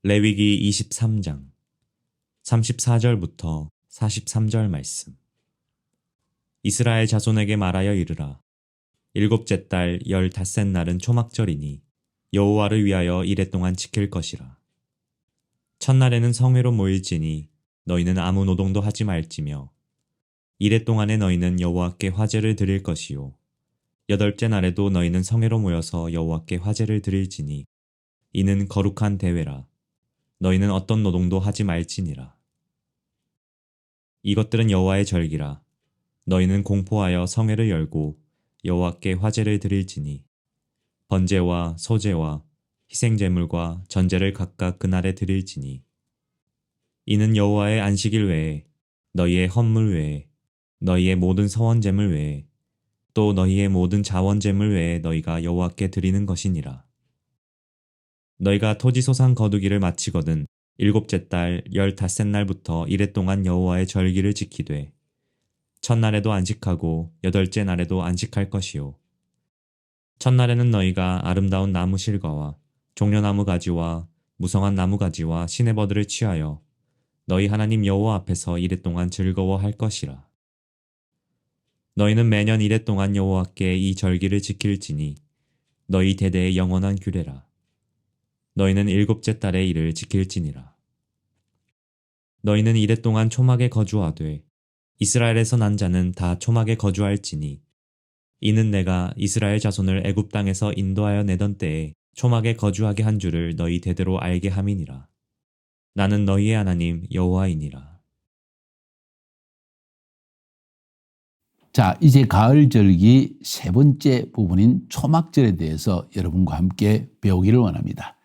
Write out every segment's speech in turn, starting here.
레위기 23장 34절부터 43절 말씀. 이스라엘 자손에게 말하여 이르라. 일곱째 달 15날은 초막절이니 여호와를 위하여 이레 동안 지킬 것이라. 첫날에는 성회로 모일지니 너희는 아무 노동도 하지 말지며 이레 동안에 너희는 여호와께 화제를 드릴 것이요 여덟째 날에도 너희는 성회로 모여서 여호와께 화제를 드릴지니 이는 거룩한 대회라. 너희는 어떤 노동도 하지 말지니라. 이것들은 여호와의 절기라. 너희는 공포하여 성회를 열고 여호와께 화제를 드릴지니 번제와 소제와 희생제물과 전제를 각각 그날에 드릴지니 이는 여호와의 안식일 외에 너희의 헌물 외에 너희의 모든 서원제물 외에 또 너희의 모든 자원제물 외에 너희가 여호와께 드리는 것이니라. 너희가 토지소산 거두기를 마치거든 일곱째 달 15날부터 이레 동안 여호와의 절기를 지키되 첫날에도 안식하고 여덟째 날에도 안식할 것이요. 첫날에는 너희가 아름다운 나무 실과와 종려나무 가지와 무성한 나무 가지와 시내버들을 취하여 너희 하나님 여호와 앞에서 이레 동안 즐거워할 것이라. 너희는 매년 이레 동안 여호와께 이 절기를 지킬지니 너희 대대의 영원한 규례라. 너희는 일곱째 달의 일을 지킬지니라. 너희는 이레 동안 초막에 거주하되 이스라엘에서 난 자는 다 초막에 거주할지니 이는 내가 이스라엘 자손을 애굽 땅에서 인도하여 내던 때에 초막에 거주하게 한 줄을 너희 대대로 알게 함이니라. 나는 너희의 하나님 여호와이니라. 자, 이제 가을절기 세 번째 부분인 초막절에 대해서 여러분과 함께 배우기를 원합니다.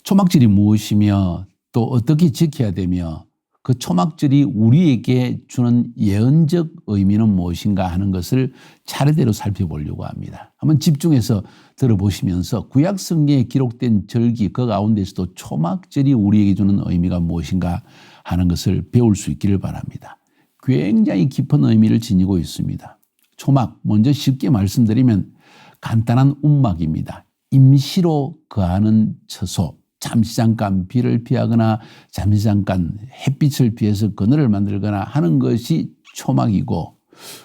초막절이 무엇이며 또 어떻게 지켜야 되며 그 초막절이 우리에게 주는 예언적 의미는 무엇인가 하는 것을 차례대로 살펴보려고 합니다. 한번 집중해서 들어보시면서 구약 성경에 기록된 절기 그 가운데서도 초막절이 우리에게 주는 의미가 무엇인가 하는 것을 배울 수 있기를 바랍니다. 굉장히 깊은 의미를 지니고 있습니다. 초막, 먼저 쉽게 말씀드리면 간단한 움막입니다. 임시로 거하는 처소, 잠시 잠깐 비를 피하거나 잠시 잠깐 햇빛을 피해서 그늘을 만들거나 하는 것이 초막이고,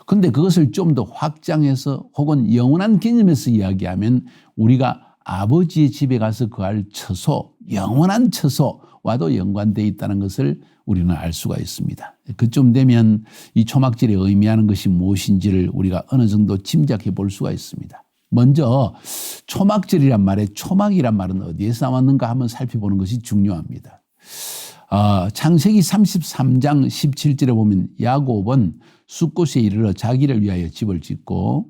근데 그것을 좀 더 확장해서 혹은 영원한 개념에서 이야기하면 우리가 아버지의 집에 가서 거할 처소, 영원한 처소와도 연관되어 있다는 것을 우리는 알 수가 있습니다. 그쯤 되면 이 초막절이 의미하는 것이 무엇인지를 우리가 어느 정도 짐작해 볼 수가 있습니다. 먼저 초막절이란 말에 초막이란 말은 어디에서 나왔는가 한번 살펴보는 것이 중요합니다. 창세기 33장 17절에 보면 야곱은 숫곳에 이르러 자기를 위하여 집을 짓고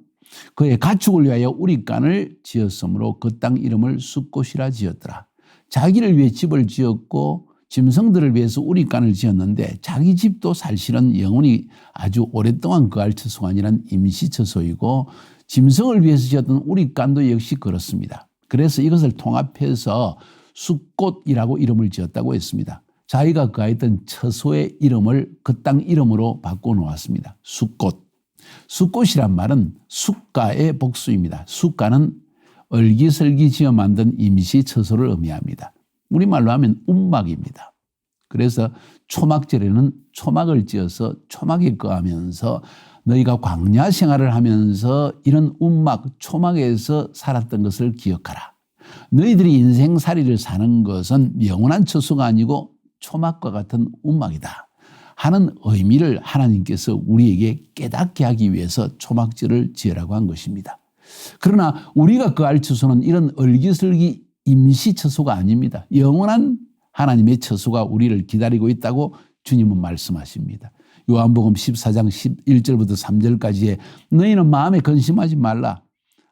그의 가축을 위하여 우리간을 지었으므로 그 땅 이름을 숫곳이라 지었더라. 자기를 위해 집을 지었고 짐승들을 위해서 우리간을 지었는데 자기 집도 사실은 영원히 아주 오랫동안 거할 처소가 아니라 임시처소이고 짐승을 위해서 지었던 우리간도 역시 그렇습니다. 그래서 이것을 통합해서 숫곳이라고 이름을 지었다고 했습니다. 자기가 거했던 처소의 이름을 그 땅 이름으로 바꿔놓았습니다. 숫곳. 숫곳이란 말은 숫가의 복수입니다. 숫가는 얼기설기 지어 만든 임시처소를 의미합니다. 우리말로 하면 움막입니다. 그래서 초막절에는 초막을 지어서 초막에 거하면서 너희가 광야 생활을 하면서 이런 움막, 초막에서 살았던 것을 기억하라. 너희들이 인생살이를 사는 것은 영원한 처소가 아니고 초막과 같은 움막이다 하는 의미를 하나님께서 우리에게 깨닫게 하기 위해서 초막절을 지으라고 한 것입니다. 그러나 우리가 거할 처소는 이런 얼기설기 임시 처소가 아닙니다. 영원한 하나님의 처소가 우리를 기다리고 있다고 주님은 말씀하십니다. 요한복음 14장 11절부터 3절까지에 너희는 마음에 근심하지 말라.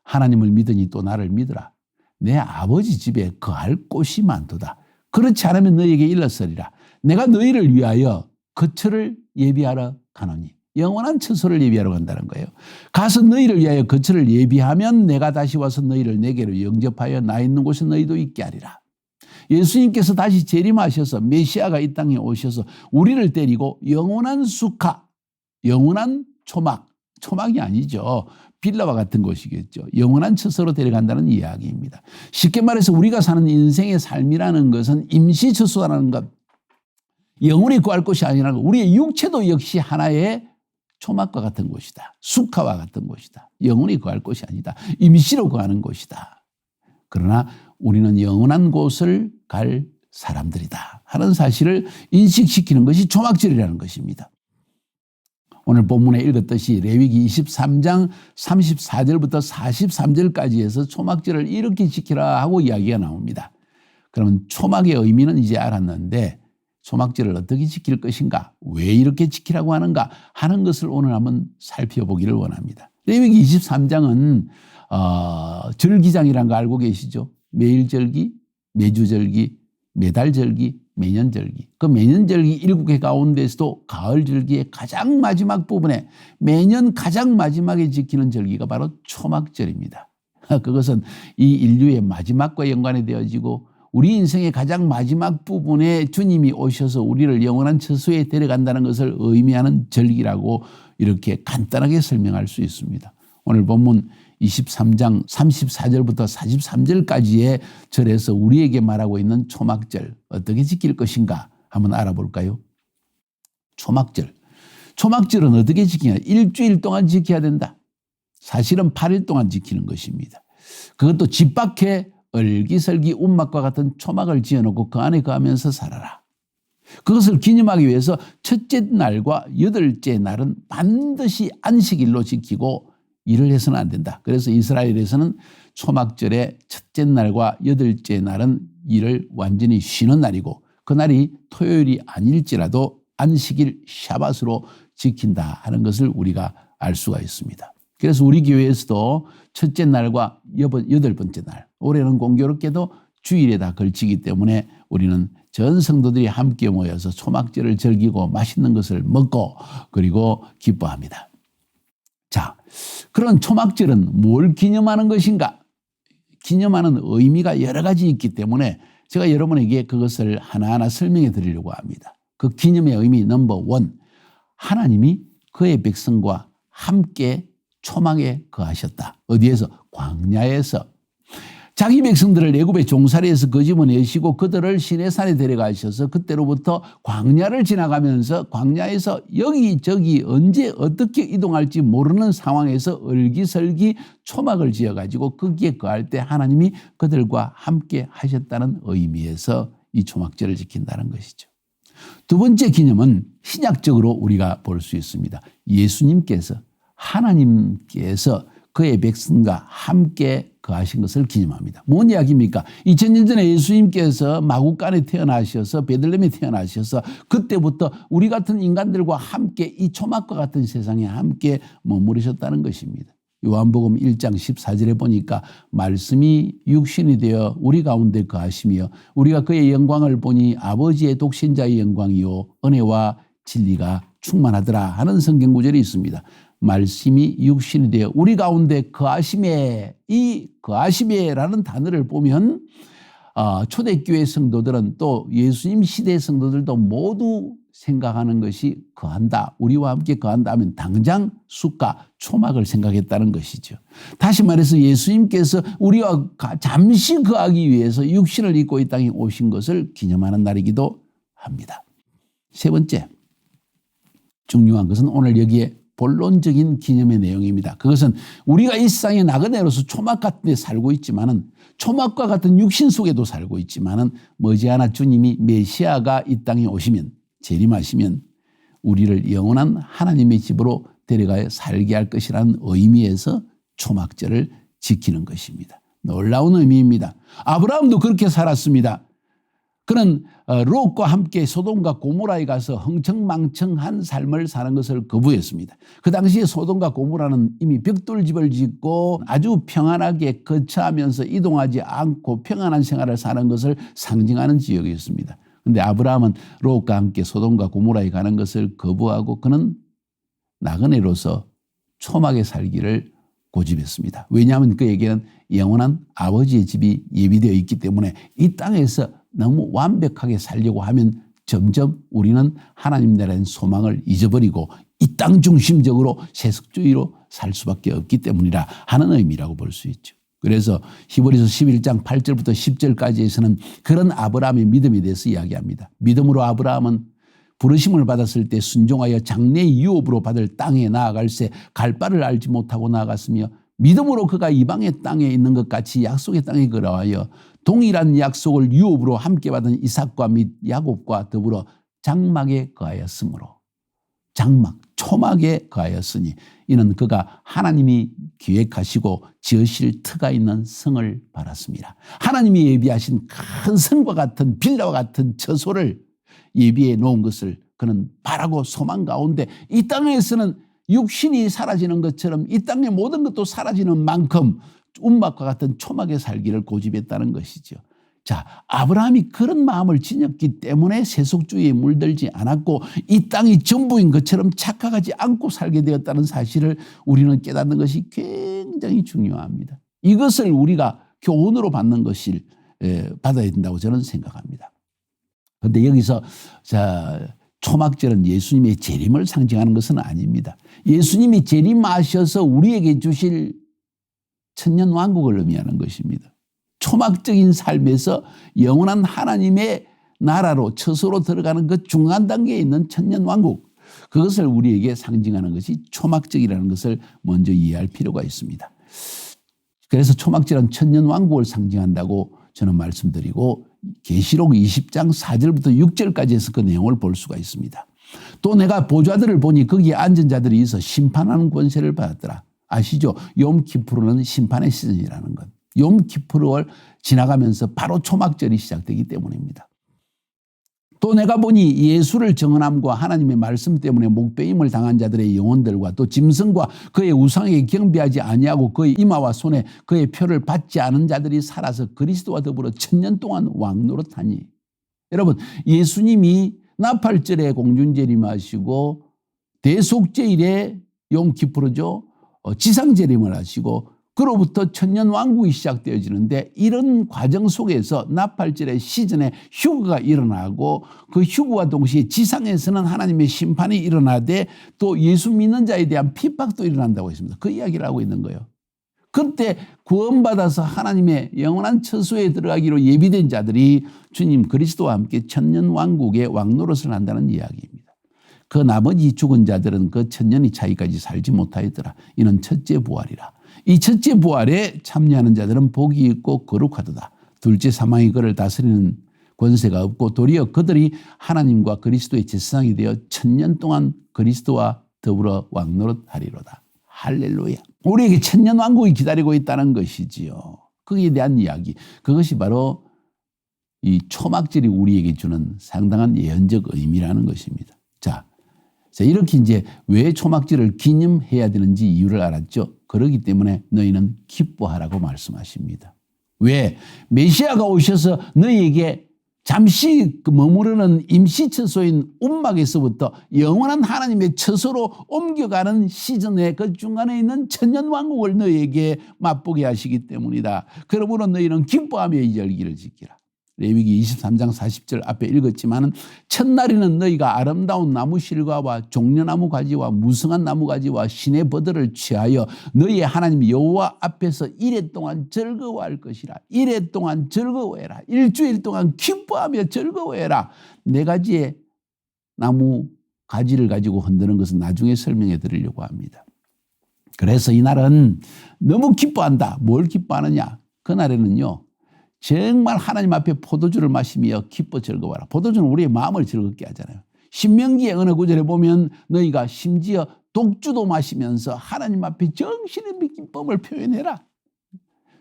하나님을 믿으니 또 나를 믿으라. 내 아버지 집에 거할 곳이 많도다. 그렇지 않으면 너희에게 일렀으리라. 내가 너희를 위하여 거처를 예비하러 가노니. 영원한 처소를 예비하러 간다는 거예요. 가서 너희를 위하여 거처를 예비하면 내가 다시 와서 너희를 내게로 영접하여 나 있는 곳에 너희도 있게 하리라. 예수님께서 다시 재림하셔서 메시아가 이 땅에 오셔서 우리를 데리고 영원한 수카, 영원한 초막, 초막이 아니죠. 빌라와 같은 곳이겠죠. 영원한 처소로 데려간다는 이야기입니다. 쉽게 말해서 우리가 사는 인생의 삶이라는 것은 임시처소라는 것, 영원히 구할 곳이 아니라 우리의 육체도 역시 하나의 초막과 같은 곳이다. 수카와 같은 곳이다. 영원히 구할 곳이 아니다. 임시로 구하는 곳이다. 그러나 우리는 영원한 곳을 갈 사람들이다 하는 사실을 인식시키는 것이 초막절이라는 것입니다. 오늘 본문에 읽었듯이 레위기 23장 34절부터 43절까지 해서 초막절을 이렇게 지키라 하고 이야기가 나옵니다. 그러면 초막의 의미는 이제 알았는데 초막절을 어떻게 지킬 것인가, 왜 이렇게 지키라고 하는가 하는 것을 오늘 한번 살펴보기를 원합니다. 레위기 23장은 절기장이라는 거 알고 계시죠? 매일절기, 매주절기, 매달절기, 매년절기. 그 매년절기 7개 가운데서도 가을절기의 가장 마지막 부분에 매년 가장 마지막에 지키는 절기가 바로 초막절입니다. 그것은 이 인류의 마지막과 연관이 되어지고 우리 인생의 가장 마지막 부분에 주님이 오셔서 우리를 영원한 처소에 데려간다는 것을 의미하는 절기라고 이렇게 간단하게 설명할 수 있습니다. 오늘 본문 23장 34절부터 43절까지의 절에서 우리에게 말하고 있는 초막절 어떻게 지킬 것인가 한번 알아볼까요? 초막절은 어떻게 지키냐? 일주일 동안 지켜야 된다. 사실은 8일 동안 지키는 것입니다. 그것도 집 밖에 얼기설기 움막과 같은 초막을 지어놓고 그 안에 거하면서 살아라. 그것을 기념하기 위해서 첫째 날과 여덟째 날은 반드시 안식일로 지키고 일을 해서는 안 된다. 그래서 이스라엘에서는 초막절의 첫째 날과 여덟째 날은 일을 완전히 쉬는 날이고 그날이 토요일이 아닐지라도 안식일 샤밧으로 지킨다 하는 것을 우리가 알 수가 있습니다. 그래서 우리 교회에서도 첫째 날과 여덟 번째 날, 올해는 공교롭게도 주일에 다 걸치기 때문에 우리는 전 성도들이 함께 모여서 초막절을 즐기고 맛있는 것을 먹고 그리고 기뻐합니다. 자, 그런 초막절은 뭘 기념하는 것인가? 기념하는 의미가 여러 가지 있기 때문에 제가 여러분에게 그것을 하나하나 설명해 드리려고 합니다. 그 기념의 의미 넘버 원, 하나님이 그의 백성과 함께 초막에 거하셨다. 어디에서? 광야에서. 자기 백성들을 애굽의 종살이에서 거집어내시고 그들을 시내산에 데려가셔서 그때로부터 광야를 지나가면서 광야에서 여기저기 언제 어떻게 이동할지 모르는 상황에서 얼기설기 초막을 지어가지고 거기에 거할 때 하나님이 그들과 함께 하셨다는 의미에서 이 초막절을 지킨다는 것이죠. 두 번째 기념은 신약적으로 우리가 볼 수 있습니다. 예수님께서 하나님께서 그의 백성과 함께 거하신 것을 기념합니다. 뭔 이야기입니까? 2000년 전에 예수님께서 마구간에 태어나셔서 베들레헴에 태어나셔서 그때부터 우리 같은 인간들과 함께 이 초막과 같은 세상에 함께 머무르셨다는 것입니다. 요한복음 1장 14절에 보니까 말씀이 육신이 되어 우리 가운데 거하시며 우리가 그의 영광을 보니 아버지의 독생자의 영광이요 은혜와 진리가 충만하더라 하는 성경 구절이 있습니다. 말씀이 육신이 되어 우리 가운데 거하심에, 이 거하심에라는 단어를 보면 초대교회 성도들은 또 예수님 시대 성도들도 모두 생각하는 것이 거한다, 우리와 함께 거한다 하면 당장 숫가 초막을 생각했다는 것이죠. 다시 말해서 예수님께서 우리와 잠시 거하기 위해서 육신을 입고 이 땅에 오신 것을 기념하는 날이기도 합니다. 세 번째 중요한 것은 오늘 여기에 본론적인 기념의 내용입니다. 그것은 우리가 이 세상의 나그네로서 초막 같은 데 살고 있지만은 초막과 같은 육신 속에도 살고 있지만은 머지않아 주님이 메시아가 이 땅에 오시면 재림하시면 우리를 영원한 하나님의 집으로 데려가여 살게 할 것이라는 의미에서 초막절을 지키는 것입니다. 놀라운 의미입니다. 아브라함도 그렇게 살았습니다. 그는 롯과 함께 소돔과 고모라에 가서 흥청망청한 삶을 사는 것을 거부했습니다. 그 당시에 소돔과 고모라는 이미 벽돌집을 짓고 아주 평안하게 거처하면서 이동하지 않고 평안한 생활을 사는 것을 상징하는 지역이었습니다. 그런데 아브라함은 롯과 함께 소돔과 고모라에 가는 것을 거부하고 그는 나그네로서 초막에 살기를 고집했습니다. 왜냐하면 그에게는 영원한 아버지의 집이 예비되어 있기 때문에 이 땅에서 너무 완벽하게 살려고 하면 점점 우리는 하나님 나라의 소망을 잊어버리고 이 땅 중심적으로 세속주의로 살 수밖에 없기 때문이라 하는 의미라고 볼 수 있죠. 그래서 히브리서 11장 8절부터 10절까지에서는 그런 아브라함의 믿음에 대해서 이야기합니다. 믿음으로 아브라함은 부르심을 받았을 때 순종하여 장래의 유업으로 받을 땅에 나아갈새 갈 바를 알지 못하고 나아갔으며 믿음으로 그가 이방의 땅에 있는 것 같이 약속의 땅에 걸어와여 동일한 약속을 유업으로 함께 받은 이삭과 및 야곱과 더불어 장막에 거하였으므로 장막, 초막에 거하였으니 이는 그가 하나님이 기획하시고 지으실 터가 있는 성을 바랐습니다. 하나님이 예비하신 큰 성과 같은 빌라와 같은 처소를 예비해 놓은 것을 그는 바라고 소망 가운데 이 땅에서는 육신이 사라지는 것처럼 이 땅의 모든 것도 사라지는 만큼 움막과 같은 초막에 살기를 고집했다는 것이죠. 자, 아브라함이 그런 마음을 지녔기 때문에 세속주의에 물들지 않았고 이 땅이 전부인 것처럼 착각하지 않고 살게 되었다는 사실을 우리는 깨닫는 것이 굉장히 중요합니다. 이것을 우리가 교훈으로 받는 것을 받아야 된다고 저는 생각합니다. 그런데 여기서 초막절은 예수님의 재림을 상징하는 것은 아닙니다. 예수님이 재림하셔서 우리에게 주실 천년왕국을 의미하는 것입니다. 초막적인 삶에서 영원한 하나님의 나라로 처소로 들어가는 그 중간 단계에 있는 천년왕국, 그것을 우리에게 상징하는 것이 초막절이라는 것을 먼저 이해할 필요가 있습니다. 그래서 초막절은 천년왕국을 상징한다고 저는 말씀드리고 계시록 20장 4절부터 6절까지 해서 그 내용을 볼 수가 있습니다. 또 내가 보좌들을 보니 거기에 앉은 자들이 있어 심판하는 권세를 받았더라. 아시죠? 욤키푸르는 심판의 시즌이라는 것. 욤키푸르를 지나가면서 바로 초막절이 시작되기 때문입니다. 또 내가 보니 예수를 정언함과 하나님의 말씀 때문에 목배임을 당한 자들의 영혼들과 또 짐승과 그의 우상에게 경배하지 아니하고 그의 이마와 손에 그의 표를 받지 않은 자들이 살아서 그리스도와 더불어 천년 동안 왕노릇하니. 여러분, 예수님이 나팔절에 공중재림하시고 대속제일에 욤키푸르죠, 지상재림을 하시고 그로부터 천년왕국이 시작되어지는데 이런 과정 속에서 나팔절의 시즌에 휴거가 일어나고 그 휴거와 동시에 지상에서는 하나님의 심판이 일어나되 또 예수 믿는 자에 대한 핍박도 일어난다고 했습니다. 그 이야기를 하고 있는 거예요. 그때 구원받아서 하나님의 영원한 처소에 들어가기로 예비된 자들이 주님 그리스도와 함께 천년왕국의 왕노릇을 한다는 이야기입니다. 그 나머지 죽은 자들은 그 천년이 차이까지 살지 못하였더라. 이는 첫째 부활이라. 이 첫째 부활에 참여하는 자들은 복이 있고 거룩하도다. 둘째 사망이 그를 다스리는 권세가 없고 도리어 그들이 하나님과 그리스도의 제사장이 되어 천년 동안 그리스도와 더불어 왕노릇하리로다. 할렐루야. 우리에게 천년 왕국이 기다리고 있다는 것이지요. 거기에 대한 이야기. 그것이 바로 이 초막절이 우리에게 주는 상당한 예언적 의미라는 것입니다. 자, 이렇게 이제 왜 초막절을 기념해야 되는지 이유를 알았죠. 그렇기 때문에 너희는 기뻐하라고 말씀하십니다. 왜? 메시아가 오셔서 너희에게 잠시 머무르는 임시처소인 움막에서부터 영원한 하나님의 처소로 옮겨가는 시즌의 그 중간에 있는 천년왕국을 너희에게 맛보게 하시기 때문이다. 그러므로 너희는 기뻐하며 이 절기를 지키라. 레위기 23장 40절 앞에 읽었지만 첫날에는 너희가 아름다운 나무 실과와 종려나무 가지와 무성한 나무 가지와 시내 버들을 취하여 너희의 하나님 여호와 앞에서 이레 동안 즐거워할 것이라. 이레 동안 즐거워해라. 일주일 동안 기뻐하며 즐거워해라. 네 가지의 나무 가지를 가지고 흔드는 것은 나중에 설명해 드리려고 합니다. 그래서 이날은 너무 기뻐한다. 뭘 기뻐하느냐? 그날에는요, 정말 하나님 앞에 포도주를 마시며 기뻐 즐거워라. 포도주는 우리의 마음을 즐겁게 하잖아요. 신명기의 어느 구절에 보면 너희가 심지어 독주도 마시면서 하나님 앞에 정신의 기쁨을 표현해라.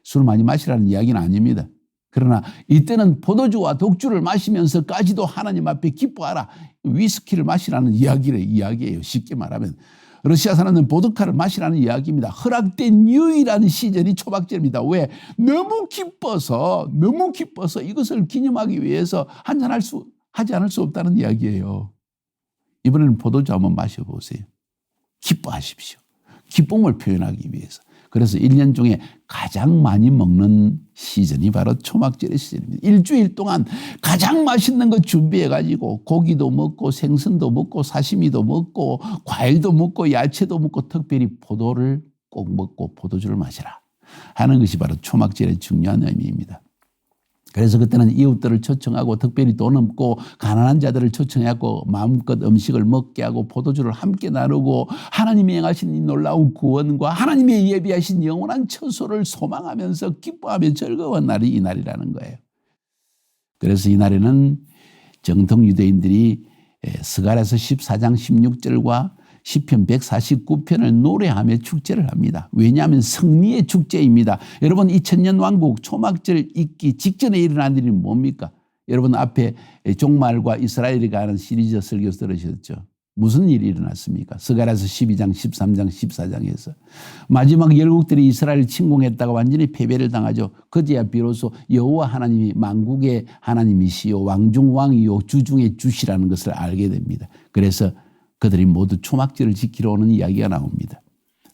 술 많이 마시라는 이야기는 아닙니다. 그러나 이때는 포도주와 독주를 마시면서까지도 하나님 앞에 기뻐하라. 위스키를 마시라는 이야기예요. 쉽게 말하면. 러시아 사람들은 보드카를 마시라는 이야기입니다. 허락된 유일한 시즌이 초막절입니다. 왜? 너무 기뻐서 이것을 기념하기 위해서 하지 않을 수 없다는 이야기예요. 이번에는 포도주 한번 마셔보세요. 기뻐하십시오. 기쁨을 표현하기 위해서. 그래서 1년 중에 가장 많이 먹는 시즌이 바로 초막절의 시즌입니다. 일주일 동안 가장 맛있는 거 준비해가지고 고기도 먹고 생선도 먹고 사시미도 먹고 과일도 먹고 야채도 먹고 특별히 포도를 꼭 먹고 포도주를 마시라 하는 것이 바로 초막절의 중요한 의미입니다. 그래서 그때는 이웃들을 초청하고 특별히 돈 없고 가난한 자들을 초청하고 마음껏 음식을 먹게 하고 포도주를 함께 나누고 하나님이 행하신 이 놀라운 구원과 하나님이 예비하신 영원한 처소를 소망하면서 기뻐하며 즐거운 날이 이 날이라는 거예요. 그래서 이 날에는 정통 유대인들이 스가랴서 14장 16절과 시편 149편을 노래하며 축제를 합니다. 왜냐하면 승리의 축제입니다. 여러분 이 천년왕국 초막절 있기 직전에 일어난 일이 뭡니까? 여러분 앞에 종말과 이스라엘이 가는 시리즈 설교 들으셨죠? 무슨 일이 일어났습니까? 스가랴서 12장, 13장, 14장에서 마지막 열국들이 이스라엘을 침공했다가 완전히 패배를 당하죠. 그제야 비로소 여호와 하나님이 만국의 하나님이시요 왕중 왕이요 주중의 주시라는 것을 알게 됩니다. 그래서 그들이 모두 초막절을 지키러 오는 이야기가 나옵니다.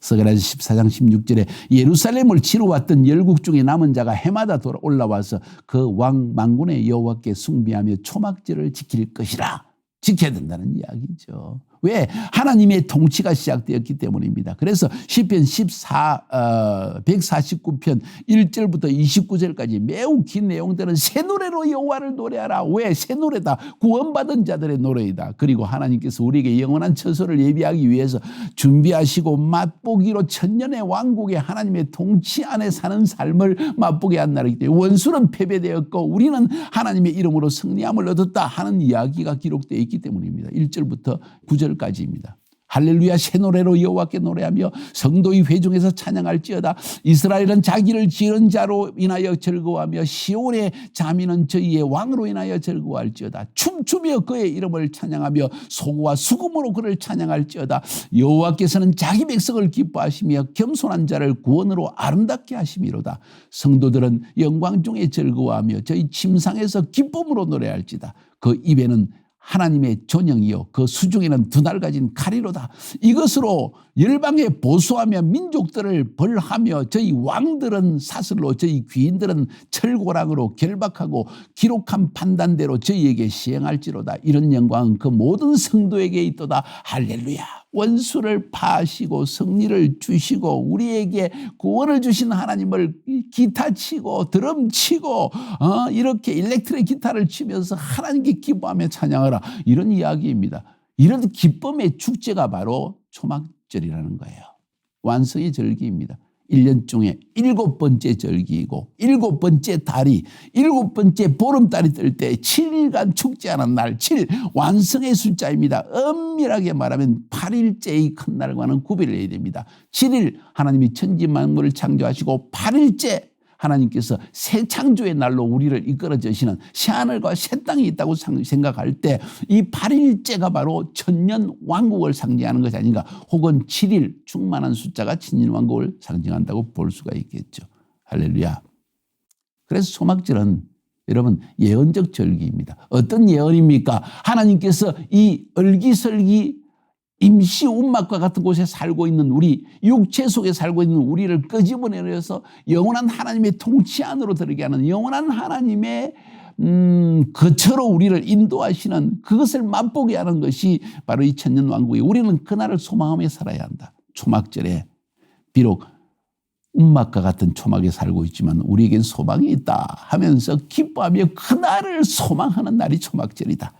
스가랴서 14장 16절에 예루살렘을 치러 왔던 열국 중에 남은 자가 해마다 올라와서 그 왕 만군의 여호와께 숭배하며 초막절을 지킬 것이라. 지켜야 된다는 이야기죠. 왜? 하나님의 통치가 시작되었기 때문입니다. 그래서 시편 149편 1절부터 29절까지 매우 긴 내용들은 새 노래로 여호와를 노래하라. 왜? 새 노래다. 구원받은 자들의 노래이다. 그리고 하나님께서 우리에게 영원한 처소를 예비하기 위해서 준비하시고 맛보기로 천년의 왕국의 하나님의 통치 안에 사는 삶을 맛보게 한 날이기 때문에 원수는 패배되었고 우리는 하나님의 이름으로 승리함을 얻었다 하는 이야기가 기록되어 있기 때문입니다. 1절부터 9절까지입니다. 할렐루야 새 노래로 여호와께 노래하며 성도의 회중에서 찬양할지어다. 이스라엘은 자기를 지은 자로 인하여 즐거워하며 시온의 자민은 저희의 왕으로 인하여 즐거워할지어다. 춤추며 그의 이름을 찬양하며 소고와 수금으로 그를 찬양할지어다. 여호와께서는 자기 백성을 기뻐하시며 겸손한 자를 구원으로 아름답게 하심이로다. 성도들은 영광 중에 즐거워하며 저희 침상에서 기쁨으로 노래할지다. 그 입에는 하나님의 존영이요 그 수중에는 두 날 가진 칼이로다. 이것으로 열방에 보수하며 민족들을 벌하며 저희 왕들은 사슬로 저희 귀인들은 철고랑으로 결박하고 기록한 판단대로 저희에게 시행할지로다. 이런 영광은 그 모든 성도에게 있도다. 할렐루야. 원수를 파하시고 승리를 주시고 우리에게 구원을 주신 하나님을 기타 치고 드럼 치고 이렇게 일렉트릭 기타를 치면서 하나님께 기뻐하며 찬양하라. 이런 이야기입니다. 이런 기쁨의 축제가 바로 초막절이라는 거예요. 완성의 절기입니다. 1년 중에 7번째 절기이고 7번째 달이 7번째 보름달이 뜰 때 7일간 축제하는 날 7 완성의 숫자입니다. 엄밀하게 말하면 8일째의 큰 날과는 구별을 해야 됩니다. 7일 하나님이 천지 만물을 창조하시고 8일째 하나님께서 새 창조의 날로 우리를 이끌어 주시는 새하늘과 새 땅이 있다고 생각할 때 이 8일째가 바로 천년 왕국을 상징하는 것이 아닌가. 혹은 7일 충만한 숫자가 천년 왕국을 상징한다고 볼 수가 있겠죠. 할렐루야. 그래서 초막절은 여러분 예언적 절기입니다. 어떤 예언입니까? 하나님께서 이 얼기설기 임시 움막과 같은 곳에 살고 있는 우리 육체 속에 살고 있는 우리를 끄집어내서 영원한 하나님의 통치 안으로 들어가게 하는 영원한 하나님의 거처로 우리를 인도하시는 그것을 맛보게 하는 것이 바로 이 천년왕국이에요. 우리는 그날을 소망하며 살아야 한다. 초막절에 비록 움막과 같은 초막에 살고 있지만 우리에겐 소망이 있다 하면서 기뻐하며 그날을 소망하는 날이 초막절이다.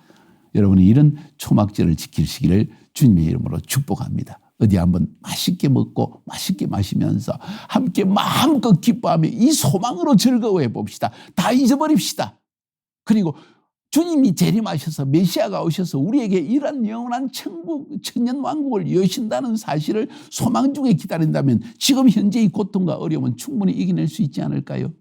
여러분이 이런 초막절을 지키시기를 주님의 이름으로 축복합니다. 어디 한번 맛있게 먹고 맛있게 마시면서 함께 마음껏 기뻐하며 이 소망으로 즐거워해 봅시다. 다 잊어버립시다. 그리고 주님이 재림하셔서 메시아가 오셔서 우리에게 이런 영원한 천국 천년 왕국을 여신다는 사실을 소망 중에 기다린다면 지금 현재의 고통과 어려움은 충분히 이겨낼 수 있지 않을까요?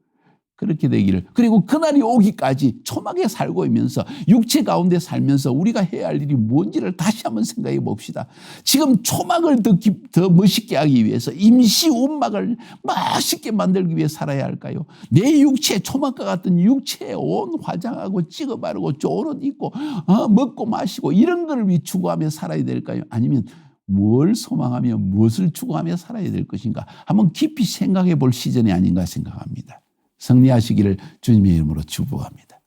그렇게 되기를. 그리고 그날이 오기까지 초막에 살고 있면서 육체 가운데 살면서 우리가 해야 할 일이 뭔지를 다시 한번 생각해 봅시다. 지금 초막을 더 멋있게 하기 위해서 임시 움막을 맛있게 만들기 위해 살아야 할까요? 내 육체 초막과 같은 육체에 온 화장하고 찍어 바르고 좋은 옷 입고 먹고 마시고 이런 걸 추구하며 살아야 될까요? 아니면 뭘 소망하며 무엇을 추구하며 살아야 될 것인가 한번 깊이 생각해 볼 시즌이 아닌가 생각합니다. 승리하시기를 주님의 이름으로 축복합니다.